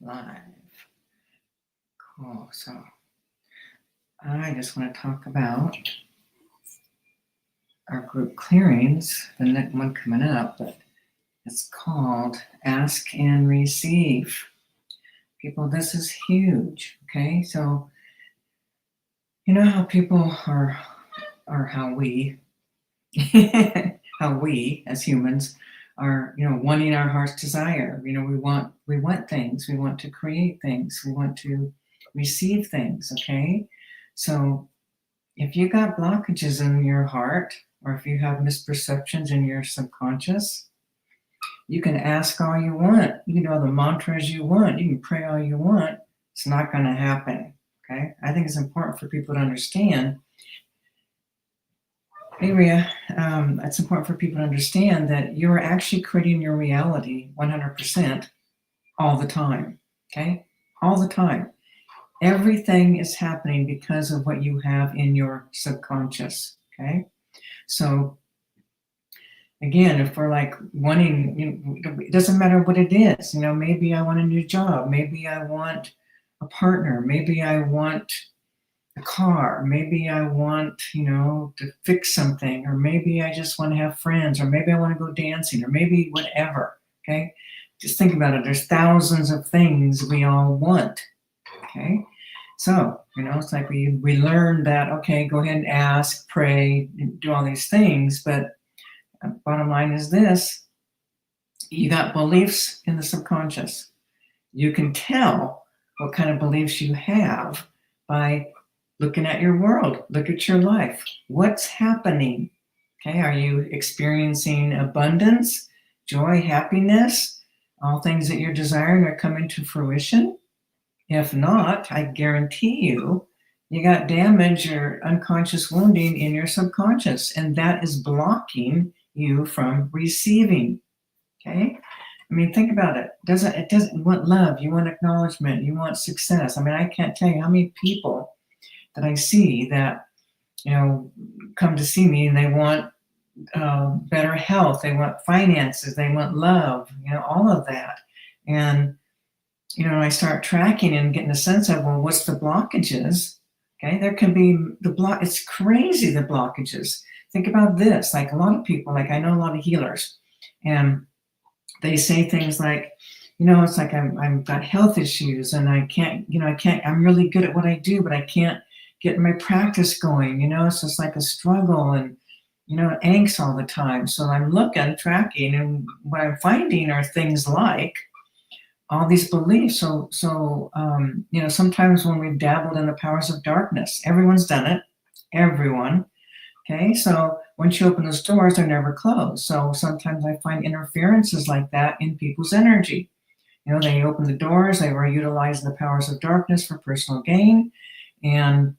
live. Cool. So I just want to talk about our group clearings, the next one coming up, but it's called Ask and Receive. People, this is huge. Okay, so you know how people are how we how we as humans are, wanting our heart's desire. We want things, we want to create things, we want to receive things. Okay, so if you got blockages in your heart, or if you have misperceptions in your subconscious, you can ask all you want, you can do all the mantras you want, you can pray all you want, it's not going to happen. Okay, I think it's important for people to understand. It's important for people to understand that you're actually creating your reality 100% all the time. Okay, all the time. Everything is happening because of what you have in your subconscious. Okay, so again, if we're like wanting, it doesn't matter what it is. Maybe I want a new job. Maybe I want a partner. Maybe I want a car. Maybe I want, to fix something, or maybe I just want to have friends, or maybe I want to go dancing, or maybe whatever. Okay, just think about it. There's thousands of things we all want. Okay, so it's like we learned that. Okay, go ahead and ask, pray, do all these things, but bottom line is this: you got beliefs in the subconscious. You can tell what kind of beliefs you have by looking at your world, look at your life. What's happening? Okay, are you experiencing abundance, joy, happiness? All things that you're desiring are coming to fruition? If not, I guarantee you got damage or unconscious wounding in your subconscious, and that is blocking you from receiving. Okay, I mean, think about it. It doesn't you want love, you want acknowledgement, you want success. I mean, I can't tell you how many people that I see that come to see me and they want better health, they want finances, they want love, all of that. And I start tracking and getting a sense of, well, what's the blockages? Okay, there can be it's crazy, the blockages. Think about this. Like a lot of people, like I know a lot of healers, and they say things like, it's like I've got health issues and I can't, I'm really good at what I do, but I can't get my practice going. It's just like a struggle and, angst all the time. So I'm tracking, and what I'm finding are things like all these beliefs. So sometimes when we've dabbled in the powers of darkness, everyone's done it, everyone. Okay, so once you open those doors, they're never closed. So sometimes I find interferences like that in people's energy. They open the doors, they were utilizing the powers of darkness for personal gain. And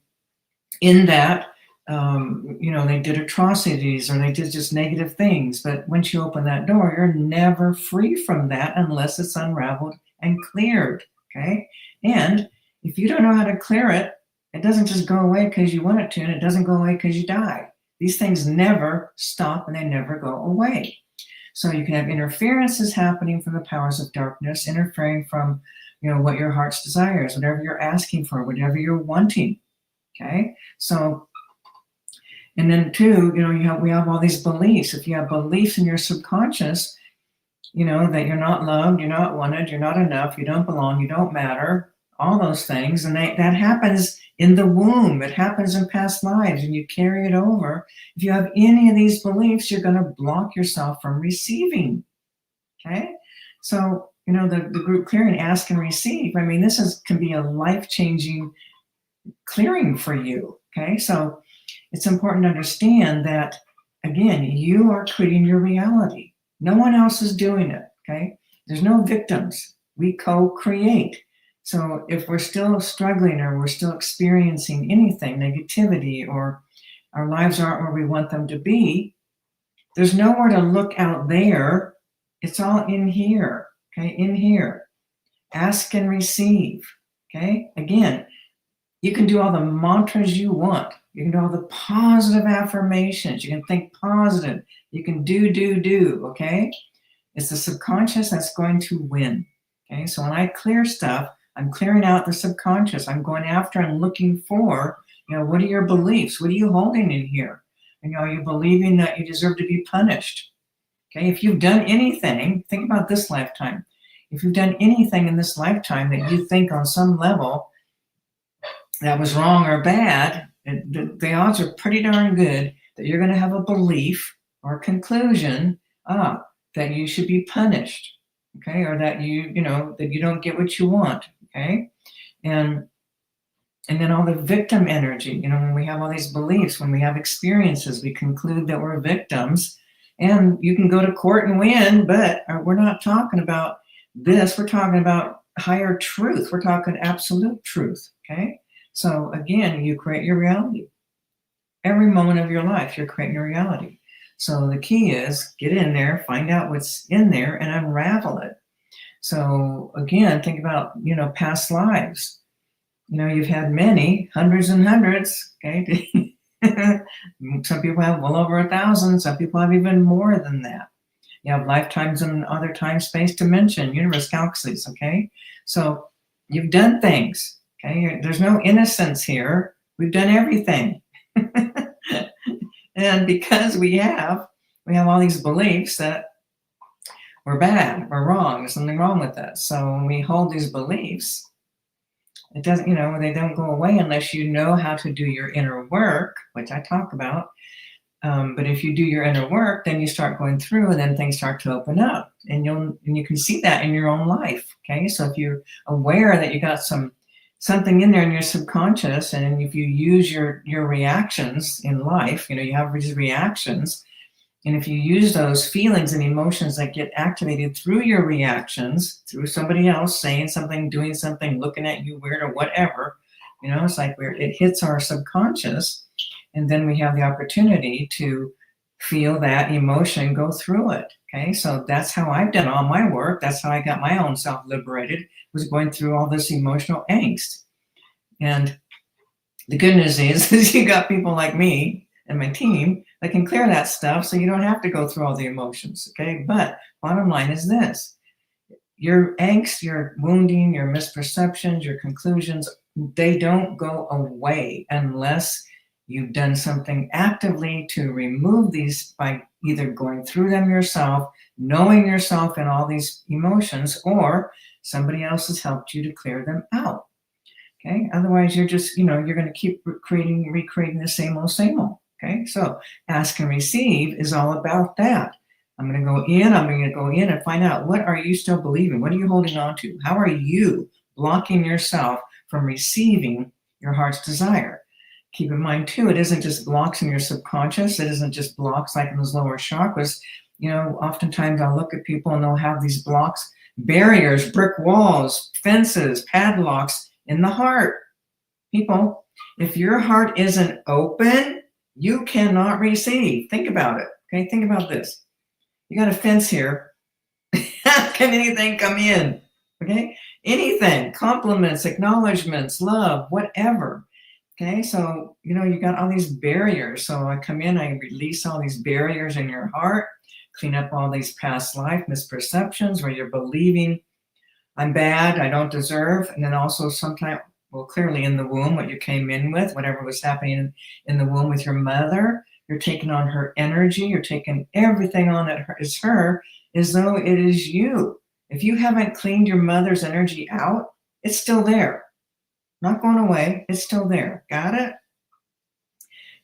in that, they did atrocities, or they did just negative things. But once you open that door, you're never free from that unless it's unraveled and cleared. Okay, and if you don't know how to clear it, it doesn't just go away because you want it to, and it doesn't go away because you die. These things never stop and they never go away. So you can have interferences happening from the powers of darkness, interfering from, what your heart's desires, whatever you're asking for, whatever you're wanting. Okay, so, and then too, we have all these beliefs. If you have beliefs in your subconscious, that you're not loved, you're not wanted, you're not enough, you don't belong, you don't matter, all those things, and that happens in the womb. It happens in past lives, and you carry it over. If you have any of these beliefs, you're going to block yourself from receiving. Okay, so the group clearing, ask and receive. I mean, this can be a life-changing clearing for you. Okay, so it's important to understand that, again, you are creating your reality. No one else is doing it. Okay, there's no victims. We co-create. So if we're still struggling, or we're still experiencing anything, negativity, or our lives aren't where we want them to be, there's nowhere to look out there. It's all in here. Okay, in here. Ask and receive. Okay, again, you can do all the mantras you want. You can do all the positive affirmations. You can think positive. You can do. Okay, it's the subconscious that's going to win. Okay, so when I clear stuff, I'm clearing out the subconscious. I'm going after and looking for, what are your beliefs? What are you holding in here? And are you believing that you deserve to be punished? Okay, if you've done anything, think about this lifetime. If you've done anything in this lifetime that you think on some level that was wrong or bad, the odds are pretty darn good that you're going to have a belief or conclusion that you should be punished, okay, or that that you don't get what you want, okay, and then all the victim energy. When we have all these beliefs, when we have experiences, we conclude that we're victims, and you can go to court and win, but we're not talking about this. We're talking about higher truth. We're talking absolute truth, okay? So again, you create your reality. Every moment of your life, you're creating your reality. So the key is get in there, find out what's in there, and unravel it. So again, think about, past lives. You've had many, hundreds and hundreds, okay? Some people have well over 1,000. Some people have even more than that. You have lifetimes in other time, space, dimension, universe, galaxies, okay? So you've done things, okay? There's no innocence here. We've done everything. And because we have all these beliefs that we're bad, we're wrong, there's something wrong with us. So when we hold these beliefs, it doesn't, they don't go away unless you know how to do your inner work, which I talk about. But if you do your inner work, then you start going through, and then things start to open up, and you can see that in your own life. Okay, so if you're aware that you got something in there in your subconscious, and if you use your reactions in life, you have these reactions, and if you use those feelings and emotions that get activated through your reactions, through somebody else saying something, doing something, looking at you weird or whatever, it's like where it hits our subconscious, and then we have the opportunity to feel that emotion, go through it. Okay, so that's how I've done all my work. That's how I got my own self liberated, was going through all this emotional angst. And the good news is you got people like me and my team that can clear that stuff, so you don't have to go through all the emotions. Okay, but bottom line is this: your angst, your wounding, your misperceptions, your conclusions, they don't go away unless you've done something actively to remove these by either going through them yourself, knowing yourself and all these emotions, or somebody else has helped you to clear them out. Okay, otherwise you're just, you're going to keep recreating the same old, same old. Okay, so ask and receive is all about that. I'm going to go in and find out, what are you still believing? What are you holding on to? How are you blocking yourself from receiving your heart's desire? Keep in mind too, it isn't just blocks in your subconscious. It isn't just blocks like in those lower chakras. Oftentimes I'll look at people and they'll have these blocks, barriers, brick walls, fences, padlocks in the heart. People, if your heart isn't open, you cannot receive. Think about it. Okay, think about this. You got a fence here. How can anything come in? Okay, anything, compliments, acknowledgments, love, whatever. Okay, so you got all these barriers. So I come in, I release all these barriers in your heart, clean up all these past life misperceptions where you're believing I'm bad, I don't deserve, and then also sometimes, clearly in the womb, what you came in with, whatever was happening in the womb with your mother, you're taking on her energy, you're taking everything on that is her, as though it is you. If you haven't cleaned your mother's energy out, it's still there. Not going away, it's still there. Got it?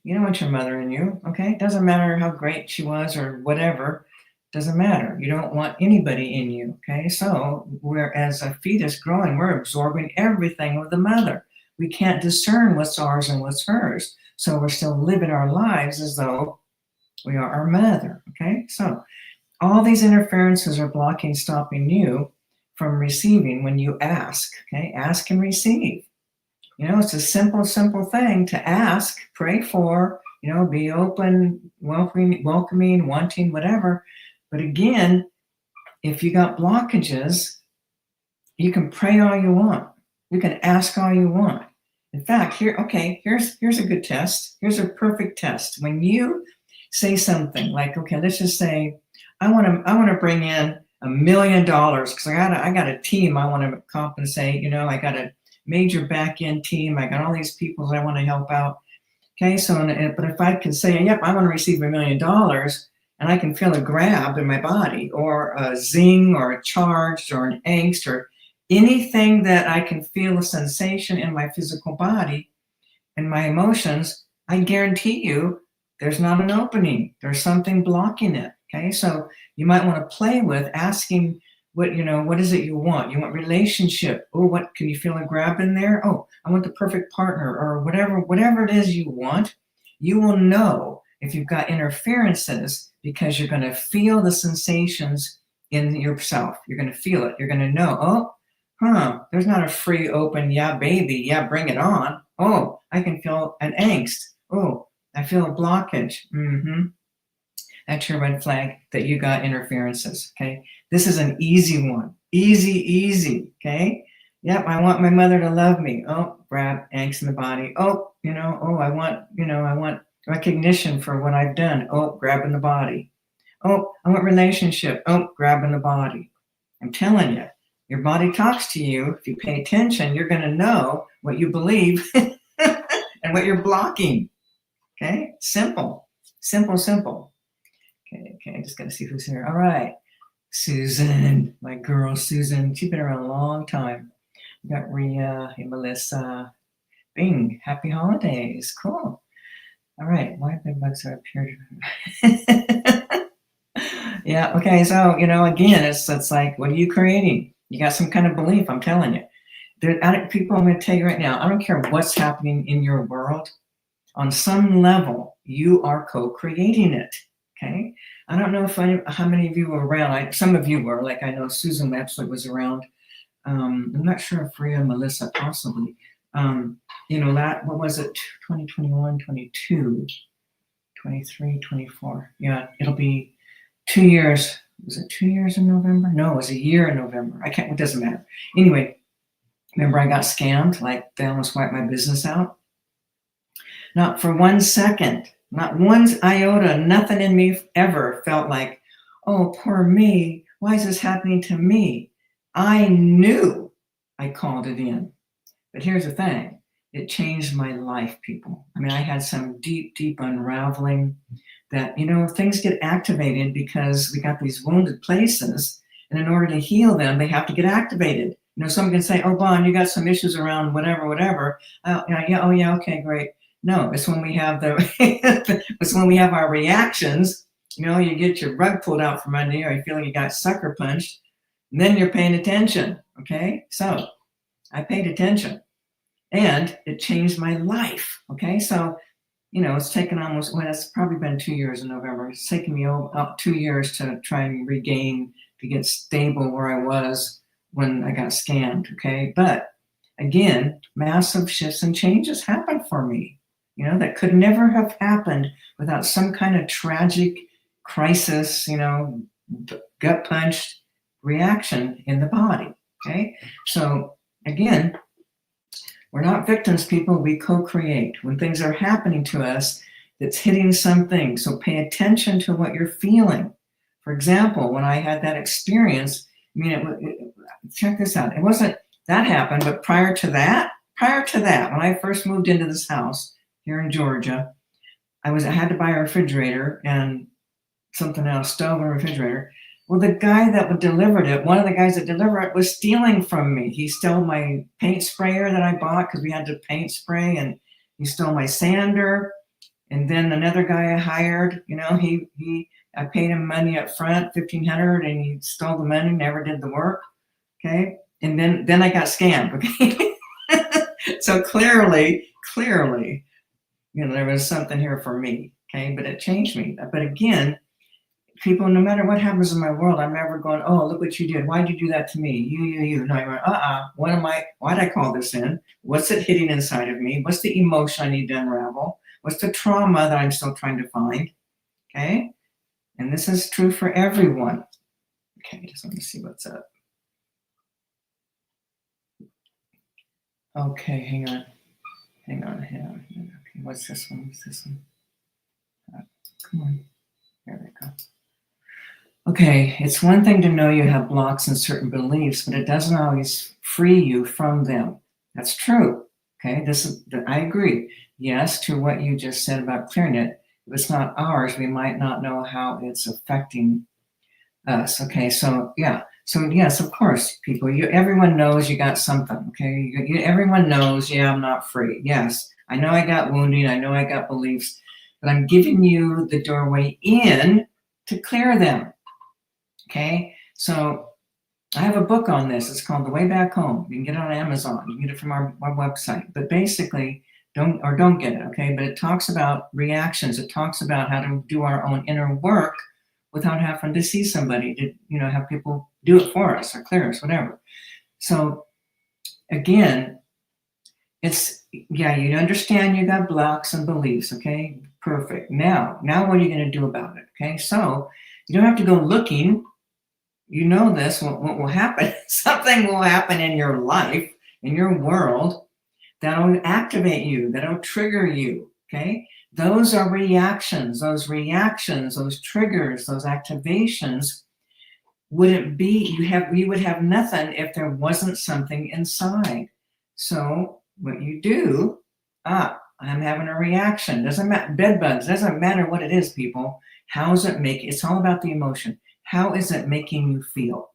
You don't want your mother in you, okay? Doesn't matter how great she was or whatever. Doesn't matter. You don't want anybody in you, okay? So we're, as a fetus growing, we're absorbing everything of the mother. We can't discern what's ours and what's hers. So we're still living our lives as though we are our mother, okay? So all these interferences are blocking, stopping you from receiving when you ask, okay? Ask and receive. It's a simple thing to ask, pray for, be open, welcoming, wanting, whatever. But again, if you got blockages, you can pray all you want. You can ask all you want. In fact, here's a good test. Here's a perfect test. When you say something like, okay, let's just say, I want to bring in $1 million because I got a team I want to compensate. You know, I got a major back end team. I got all these people that I want to help out. Okay, so but if I can say, yep, I want to receive $1 million, and I can feel a grab in my body, or a zing, or a charge, or an angst, or anything that I can feel a sensation in my physical body and my emotions, I guarantee you there's not an opening. There's something blocking it. Okay, so you might want to play with asking, what is it you want? You want relationship. Oh, what can you feel a grab in there? Oh, I want the perfect partner, or whatever it is you want. You will know if you've got interferences because you're going to feel the sensations in yourself. You're going to feel it. You're going to know, there's not a free open, yeah, baby, yeah, bring it on. Oh, I can feel an angst. Oh, I feel a blockage. That's your red flag that you got interferences. Okay, this is an easy one. Easy. Okay, yep, I want my mother to love me. Oh, grab, angst in the body. Oh, I want recognition for what I've done. Oh, grab in the body. Oh, I want relationship. Oh, grab in the body. I'm telling you, your body talks to you. If you pay attention, you're going to know what you believe and what you're blocking. Okay, simple. Okay, just gotta see who's here. All right, Susan, my girl, Susan. She's been around a long time. We got Rhea, hey, Melissa, Bing. Happy holidays. Cool. All right, why bed bugs are up here? Yeah. Okay. So again, it's like, what are you creating? You got some kind of belief. I'm telling you. People, I'm going to tell you right now. I don't care what's happening in your world. On some level, you are co-creating it. Okay. I don't know how many of you were around. Some of you were, like I know Susan absolutely was around. I'm not sure if Rhea and Melissa possibly. What was it? 2021, 22, 23, 24. Yeah, it'll be 2 years. Was it 2 years in November? No, it was a year in November. It doesn't matter. Anyway, remember I got scammed? Like they almost wiped my business out. Not for 1 second, not one iota, nothing in me ever felt like, oh, poor me. Why is this happening to me? I knew I called it in. But here's the thing. It changed my life, people. I mean, I had some deep unraveling that, things get activated because we got these wounded places. And in order to heal them, they have to get activated. Someone can say, oh, Bon, you got some issues around whatever. Yeah, okay, great. No, it's when we have it's when we have our reactions. You get your rug pulled out from under you, or you feel like you got sucker punched, and then you're paying attention. Okay, so I paid attention, and it changed my life. Okay, so it's taken it's probably been 2 years in November. It's taken me up 2 years to try and regain, to get stable where I was when I got scammed. Okay, but again, massive shifts and changes happened for me. That could never have happened without some kind of tragic crisis, gut punched reaction in the body. Okay. So again, we're not victims, people. We co-create. When things are happening to us, that's hitting something. So pay attention to what you're feeling. For example, when I had that experience, check this out. It wasn't that happened, but prior to that, when I first moved into this house here in Georgia, I had to buy a refrigerator and something else, stove and refrigerator. Well, the guy that delivered it, one of the guys that delivered it, was stealing from me. He stole my paint sprayer that I bought because we had to paint spray, and he stole my sander. And then another guy I hired, I paid him money up front, $1,500, and he stole the money, never did the work. Okay. And then I got scammed. Okay. So clearly, there was something here for me. Okay. But it changed me. But again, people, no matter what happens in my world, I'm never going, oh, look what you did. Why'd you do that to me? You. No, I went, why'd I call this in? What's it hitting inside of me? What's the emotion I need to unravel? What's the trauma that I'm still trying to find? Okay. And this is true for everyone. Okay. Just want to see what's up. Okay. Hang on. Okay. What's this one? Come on. There we go. Okay, it's one thing to know you have blocks in certain beliefs, but it doesn't always free you from them. That's true. Okay, I agree. Yes, to what you just said about clearing it. If it's not ours, we might not know how it's affecting us. Okay, so yeah. So yes, of course, people, everyone knows you got something. Okay, everyone knows, yeah, I'm not free. Yes, I know I got wounding. I know I got beliefs, but I'm giving you the doorway in to clear them. Okay, so I have a book on this. It's called The Way Back Home. You can get it on Amazon. You can get it from our website. But basically, don't get it, okay? But it talks about reactions. It talks about how to do our own inner work without having to see somebody to, have people do it for us or clear us, whatever. So again, you understand you got blocks and beliefs, okay? Perfect. Now what are you going to do about it? Okay, so you don't have to go looking. You know this, what will happen? Something will happen in your life, in your world, that'll activate you, that'll trigger you, okay? Those are reactions, those triggers, those activations wouldn't be, you would have nothing if there wasn't something inside. So what you do, I'm having a reaction. Doesn't matter, bed bugs, doesn't matter what it is, people. How's it make, it's all about the emotion. How is it making you feel?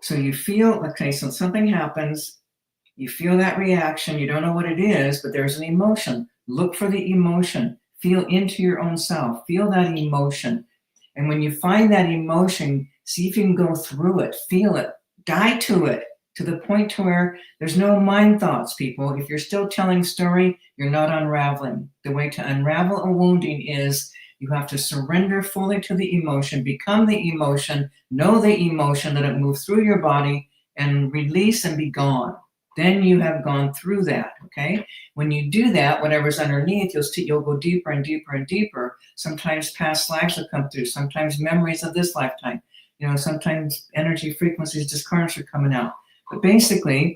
So you feel, okay, so something happens, you feel that reaction, you don't know what it is, but there's an emotion. Look for the emotion. Feel into your own self. Feel that emotion. And when you find that emotion, see if you can go through it, feel it, die to it, to the point to where there's no mind thoughts, people. If you're still telling story, you're not unraveling. The way to unravel a wounding is you have to surrender fully to the emotion, become the emotion, know the emotion, let it move through your body and release and be gone. Then you have gone through that, okay? When you do that, whatever's underneath, you'll go deeper and deeper and deeper. Sometimes past lives will come through, sometimes memories of this lifetime. Sometimes energy frequencies, discarnates are coming out. But basically,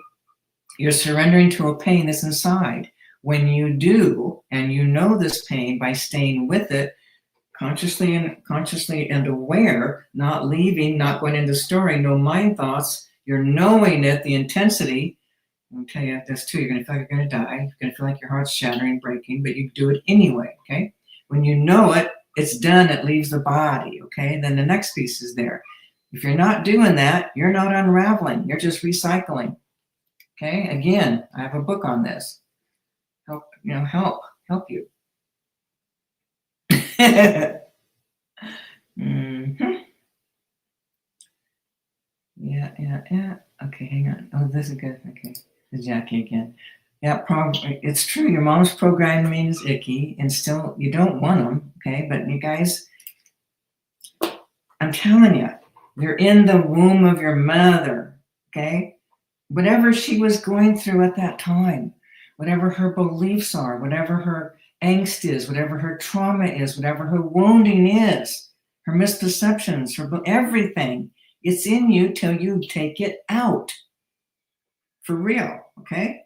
you're surrendering to a pain that's inside. When you do, and you know this pain by staying with it, consciously and aware, not leaving, not going into story, no mind thoughts, you're knowing it, the intensity. I'll tell you this too, you're going to feel like you're going to die. You're going to feel like your heart's shattering, breaking, but you do it anyway, okay? When you know it, it's done, it leaves the body, okay? Then the next piece is there. If you're not doing that, you're not unraveling. You're just recycling, okay? Again, I have a book on this. Help you. Mm-hmm. Yeah. Okay, hang on. Oh, this is good. Okay, it's Jackie again. Yeah, it's true. Your mom's programming is icky, and still you don't want them. Okay, but you guys, I'm telling you, you're in the womb of your mother. Okay, whatever she was going through at that time, whatever her beliefs are, whatever her angst is, whatever her trauma is, whatever her wounding is, her misperceptions, her everything. It's in you till you take it out. For real, okay?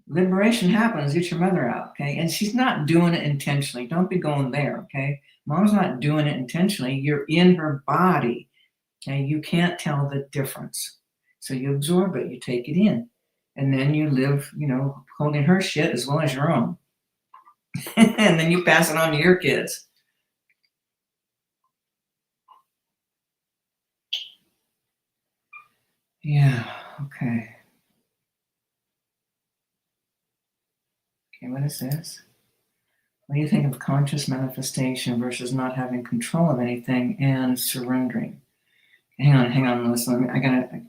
Liberation happens, get your mother out, okay? And she's not doing it intentionally. Don't be going there, okay? Mom's not doing it intentionally. You're in her body, okay? You can't tell the difference. So you absorb it, you take it in. And then you live, holding her shit as well as your own. And then you pass it on to your kids. Yeah, okay. Okay, what is this? What do you think of conscious manifestation versus not having control of anything and surrendering? Hang on, listen.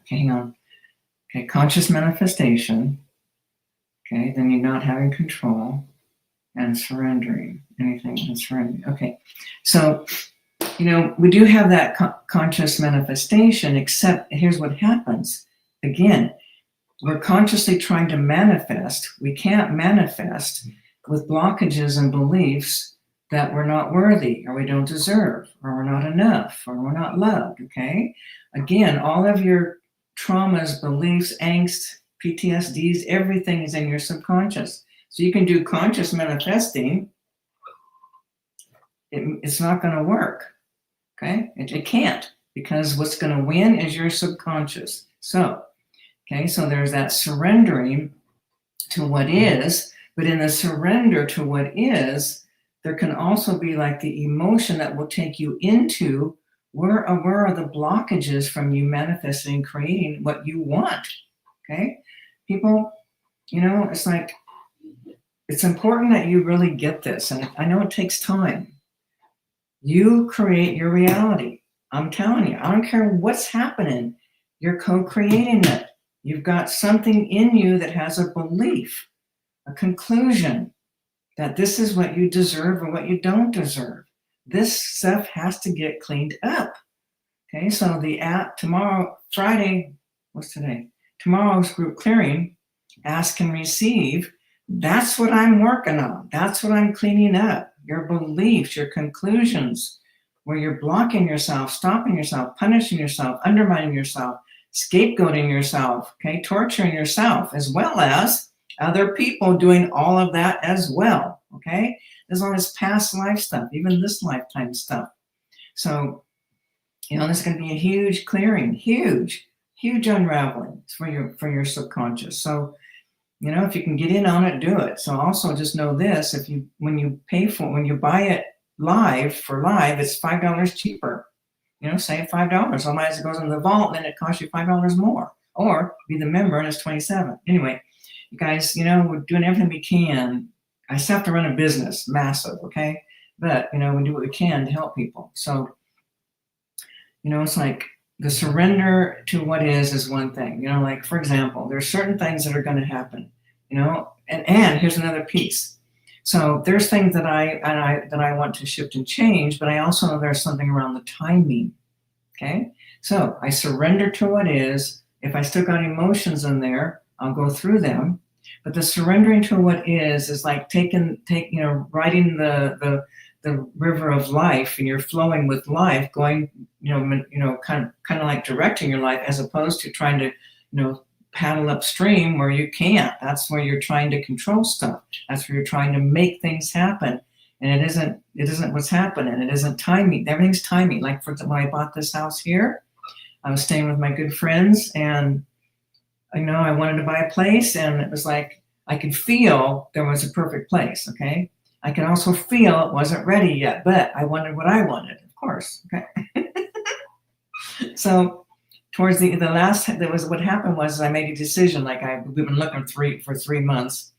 Hang on. Okay, conscious manifestation. Okay, then you're not having control and surrendering anything and surrendering. Okay, so, we do have that conscious manifestation, except here's what happens. Again, we're consciously trying to manifest. We can't manifest with blockages and beliefs that we're not worthy, or we don't deserve, or we're not enough, or we're not loved, okay? Again, all of your traumas, beliefs, angst, PTSDs, everything is in your subconscious. So you can do conscious manifesting. It's not going to work, okay? It can't, because what's going to win is your subconscious. So, okay, so there's that surrendering to what is, but in the surrender to what is, there can also be like the emotion that will take you into where are the blockages from you manifesting and creating what you want. Okay, people, it's like, it's important that you really get this, and I know it takes time. You create your reality. I'm telling you, I don't care what's happening, you're co-creating it. You've got something in you that has a belief, a conclusion that this is what you deserve or what you don't deserve. This stuff has to get cleaned up. Okay, so the app tomorrow, Friday, what's today? Tomorrow's group clearing, ask and receive. That's what I'm working on. That's what I'm cleaning up. Your beliefs, your conclusions, where you're blocking yourself, stopping yourself, punishing yourself, undermining yourself, scapegoating yourself, okay, torturing yourself, as well as other people doing all of that as well, okay? As long as past life stuff, even this lifetime stuff. So, there's going to be a huge clearing, huge unraveling for your subconscious. So, if you can get in on it, do it. So also just know this, when you buy it live, it's $5 cheaper. Save $5. Otherwise it goes in the vault and then it costs you $5 more. Or be the member and it's $27. Anyway, you guys, we're doing everything we can. I still have to run a business, massive, okay? But, we do what we can to help people. So, it's like the surrender to what is one thing. Like, for example, there's certain things that are going to happen, and here's another piece. So there's things that I want to shift and change, but I also know there's something around the timing. Okay, so I surrender to what is. If I still got emotions in there, I'll go through them. But the surrendering to what is like riding the river of life, and you're flowing with life, going, kind of like directing your life, as opposed to trying to, paddle upstream where you can't. That's where you're trying to control stuff. That's where you're trying to make things happen. And it isn't what's happening. It isn't timing. Everything's timing. Like, for example, when I bought this house here, I was staying with my good friends, and I wanted to buy a place, and it was like I could feel there was a perfect place. Okay, I could also feel it wasn't ready yet, but I wanted what I wanted, of course. Okay, so towards the last, what happened was I made a decision. Like, we've been looking for 3 months,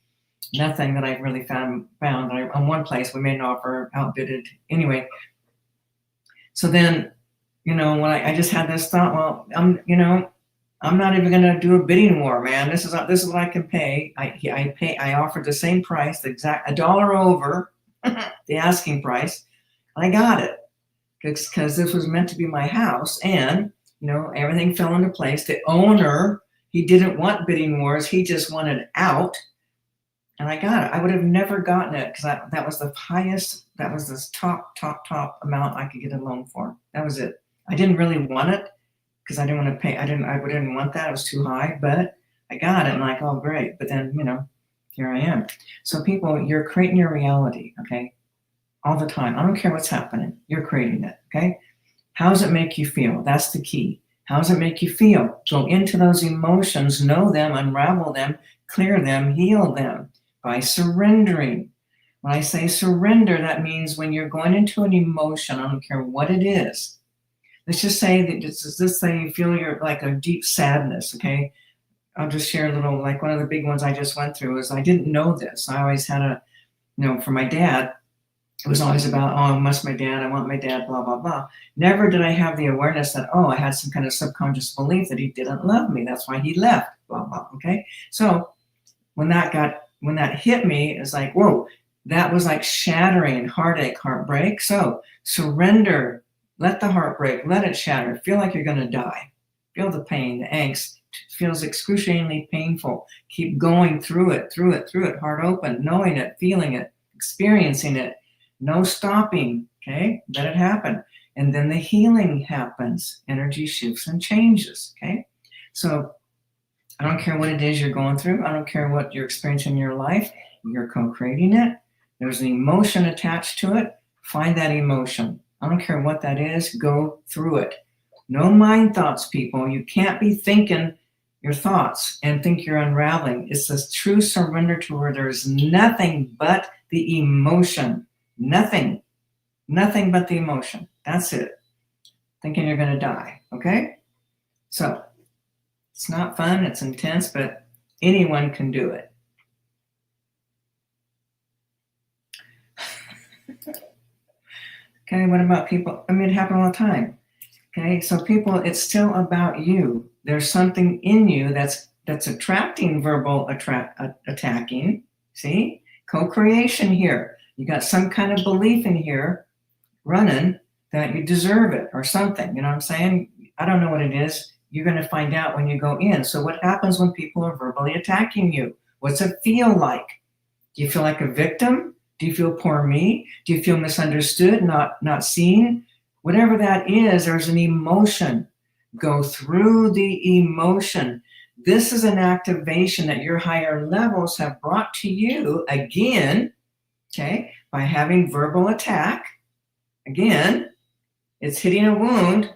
nothing that I really found. On one place we made an offer, outbidded. Anyway, so then, when I just had this thought, well, I'm not even going to do a bidding war, man. This is what I can pay. I offered the same price, the exact $1 over the asking price. I got it because this was meant to be my house, and everything fell into place. The owner, he didn't want bidding wars. He just wanted out, and I got it. I would have never gotten it because that was the highest. That was the top amount I could get a loan for. That was it. I didn't really want it because I didn't want to pay. I didn't want that. It was too high, but I got it. And like, oh, great. But then, here I am. So people, you're creating your reality, okay? All the time. I don't care what's happening. You're creating it, okay? How does it make you feel? That's the key. How does it make you feel? Go into those emotions, know them, unravel them, clear them, heal them by surrendering. When I say surrender, that means when you're going into an emotion, I don't care what it is. Let's just say that this thing, you feel you're like a deep sadness, okay? I'll just share a little, like one of the big ones I just went through is I didn't know this. I always had for my dad, it was always about, oh, I miss my dad, I want my dad, blah, blah, blah. Never did I have the awareness that, I had some kind of subconscious belief that he didn't love me. That's why he left, blah, blah, okay? So when that hit me, it's like, whoa, that was like shattering, heartache, heartbreak. So surrender, let the heart break, let it shatter, feel like you're gonna die. Feel the pain, the angst, feels excruciatingly painful. Keep going through it, heart open, knowing it, feeling it, experiencing it. No stopping, okay? Let it happen. And then the healing happens. Energy shifts and changes, okay? So I don't care what it is you're going through. I don't care what you're experiencing in your life. You're co-creating it. There's an emotion attached to it. Find that emotion. I don't care what that is. Go through it. No mind thoughts, people. You can't be thinking your thoughts and think you're unraveling. It's this true surrender to where there's nothing but the emotion. Nothing but the emotion. That's it. Thinking you're going to die. Okay? So it's not fun. It's intense, but anyone can do it. Okay, what about people? I mean, it happens all the time. Okay, so people, it's still about you. There's something in you that's attracting verbal attacking. See? Co-creation here. You got some kind of belief in here running that you deserve it or something. You know what I'm saying? I don't know what it is. You're going to find out when you go in. So what happens when people are verbally attacking you? What's it feel like? Do you feel like a victim? Do you feel poor me? Do you feel misunderstood, not seen? Whatever that is, there's an emotion. Go through the emotion. This is an activation that your higher levels have brought to you again, okay, by having verbal attack. Again, it's hitting a wound.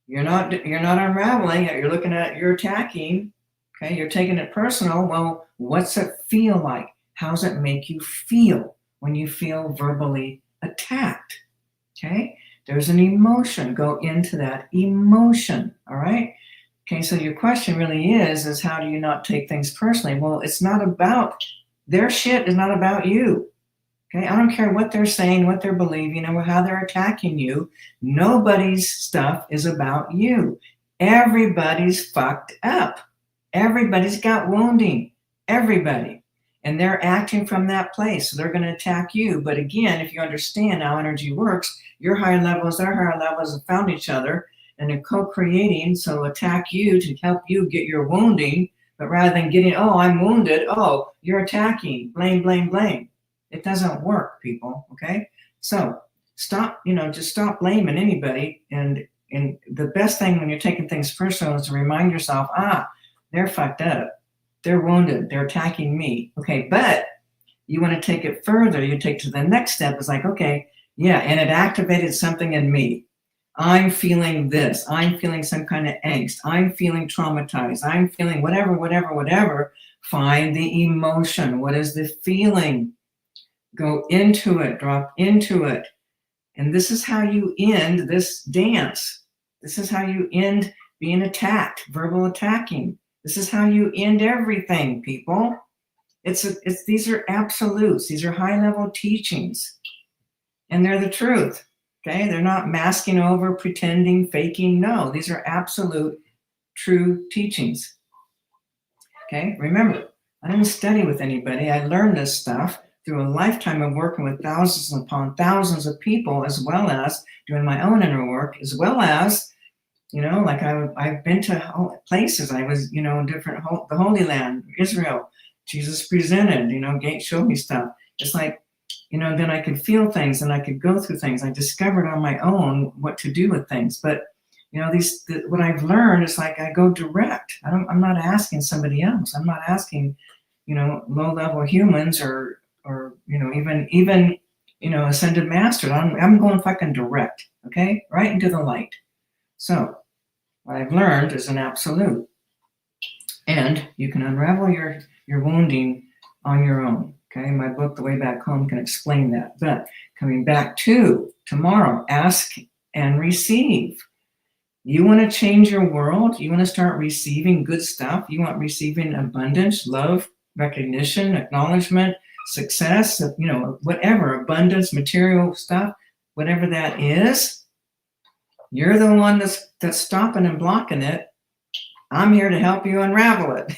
You're not unraveling it. You're looking at it, you're attacking. Okay, you're taking it personal. Well, what's it feel like? How does it make you feel when you feel verbally attacked? Okay, there's an emotion. Go into that emotion. All right. Okay, so your question really is how do you not take things personally? Well, it's not about their shit. Is not about you. Okay, I don't care what they're saying, what they're believing, or how they're attacking you. Nobody's stuff is about you. Everybody's fucked up. Everybody's got wounding. Everybody. And they're acting from that place. So they're going to attack you. But again, if you understand how energy works, your higher levels, their higher levels have found each other and they're co-creating. So attack you to help you get your wounding. But rather than getting, oh, I'm wounded. Oh, you're attacking. Blame, blame, blame. It doesn't work, people. Okay. So stop, just stop blaming anybody. And the best thing when you're taking things personal is to remind yourself, they're fucked up. They're wounded. They're attacking me. Okay. But you want to take it further. You take to the next step. It's like, okay, yeah. And it activated something in me. I'm feeling this. I'm feeling some kind of angst. I'm feeling traumatized. I'm feeling whatever. Find the emotion. What is the feeling? Go into it, drop into it. And this is how you end this dance. This is how you end being attacked, verbal attacking. This is how you end everything, people. These are absolutes. These are high-level teachings. And they're the truth. Okay? They're not masking over, pretending, faking. No, these are absolute true teachings. Okay? Remember, I didn't study with anybody. I learned this stuff through a lifetime of working with thousands upon thousands of people, as well as doing my own inner work, as well as, like I've been to places. I was, in different, the Holy Land, Israel, Jesus presented, Gate showed me stuff. It's like, then I could feel things and I could go through things. I discovered on my own what to do with things. But, what I've learned is like I go direct. I'm not asking somebody else. I'm not asking, low-level humans or even ascended masters. I'm going fucking direct, okay, right into the light. So what I've learned is an absolute, and you can unravel your wounding on your own. Okay, my book, The Way Back Home, can explain that. But coming back to tomorrow, ask and receive. You want to change your world? You want to start receiving good stuff? You want receiving abundance, love, recognition, acknowledgement, success, whatever, abundance, material stuff, whatever that is, you're the one that's stopping and blocking it. I'm here to help you unravel it.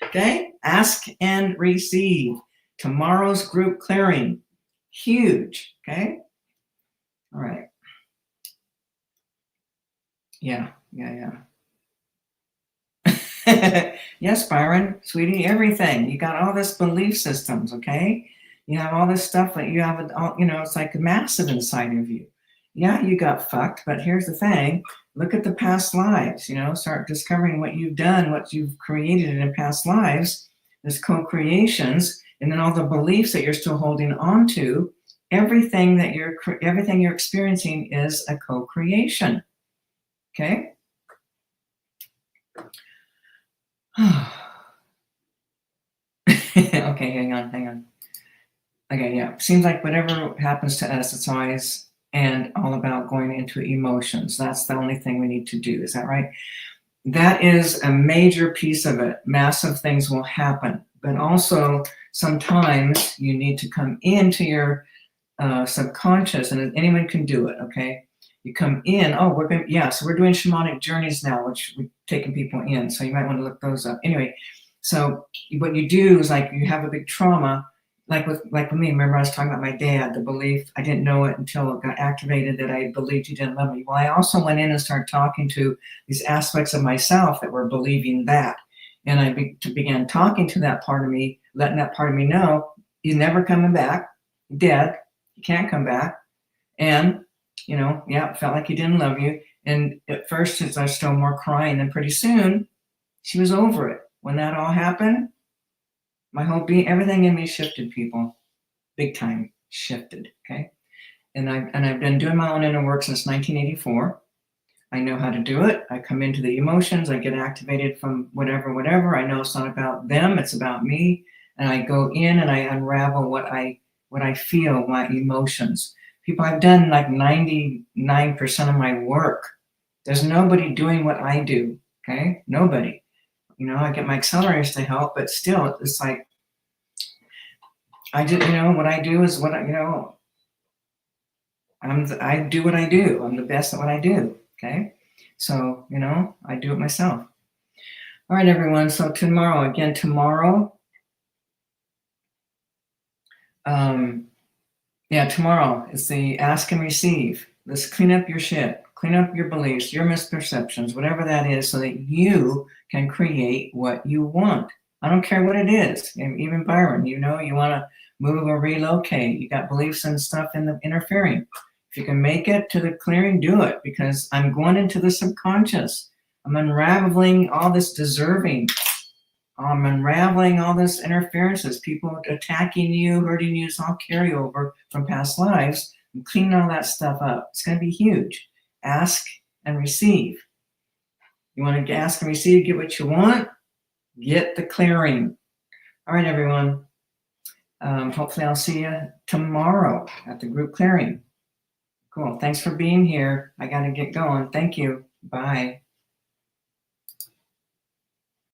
Okay? Ask and receive. Tomorrow's group clearing. Huge. Okay? All right. Yeah. Yes, Byron, sweetie, everything. You got all this belief systems, okay? You have all this stuff that you have, it's like massive inside of you. Yeah, you got fucked, but here's the thing. Look at the past lives, start discovering what you've done, what you've created in past lives. There's co-creations, and then all the beliefs that you're still holding on to. Everything you're experiencing is a co-creation. Okay. Okay, hang on. Okay, yeah. Seems like whatever happens to us, it's always and all about going into emotions. That's the only thing we need to do. Is that right? That is a major piece of it. Massive things will happen. But also, sometimes you need to come into your subconscious, and anyone can do it, okay? You come in, oh, so we're doing shamanic journeys now, which we're taking people in. So you might want to look those up. Anyway, so what you do is like you have a big trauma, like with me. Remember, I was talking about my dad, the belief. I didn't know it until it got activated that I believed he didn't love me. Well, I also went in and started talking to these aspects of myself that were believing that, and I began talking to that part of me, letting that part of me know he's never coming back, dead. You can't come back. And, felt like he didn't love you. And at first, I was still more crying. And pretty soon, she was over it. When that all happened, my whole being, everything in me shifted, people. Big time shifted, okay? And I've been doing my own inner work since 1984. I know how to do it. I come into the emotions. I get activated from whatever. I know it's not about them. It's about me. And I go in and I unravel what I feel, my emotions. People, I've done like 99% of my work. There's nobody doing what I do, okay? Nobody. I get my accelerators to help, but still, it's like, I just, what I do is what I do what I do. I'm the best at what I do, okay? So, I do it myself. All right, everyone. So tomorrow, tomorrow is the ask and receive. Let's clean up your shit, clean up your beliefs, your misperceptions, whatever that is, so that you can create what you want. I don't care what it is. Even Byron, you want to move or relocate. You got beliefs and stuff in the interfering. If you can make it to the clearing, do it, because I'm going into the subconscious. I'm unraveling all this deserving. I'm unraveling all this interferences, people attacking you, hurting you. It's all carryover from past lives. I'm cleaning all that stuff up. It's going to be huge. Ask and receive. You want to ask and receive, get what you want, get the clearing. All right, everyone. Hopefully I'll see you tomorrow at the group clearing. Cool. Thanks for being here. I got to get going. Thank you. Bye.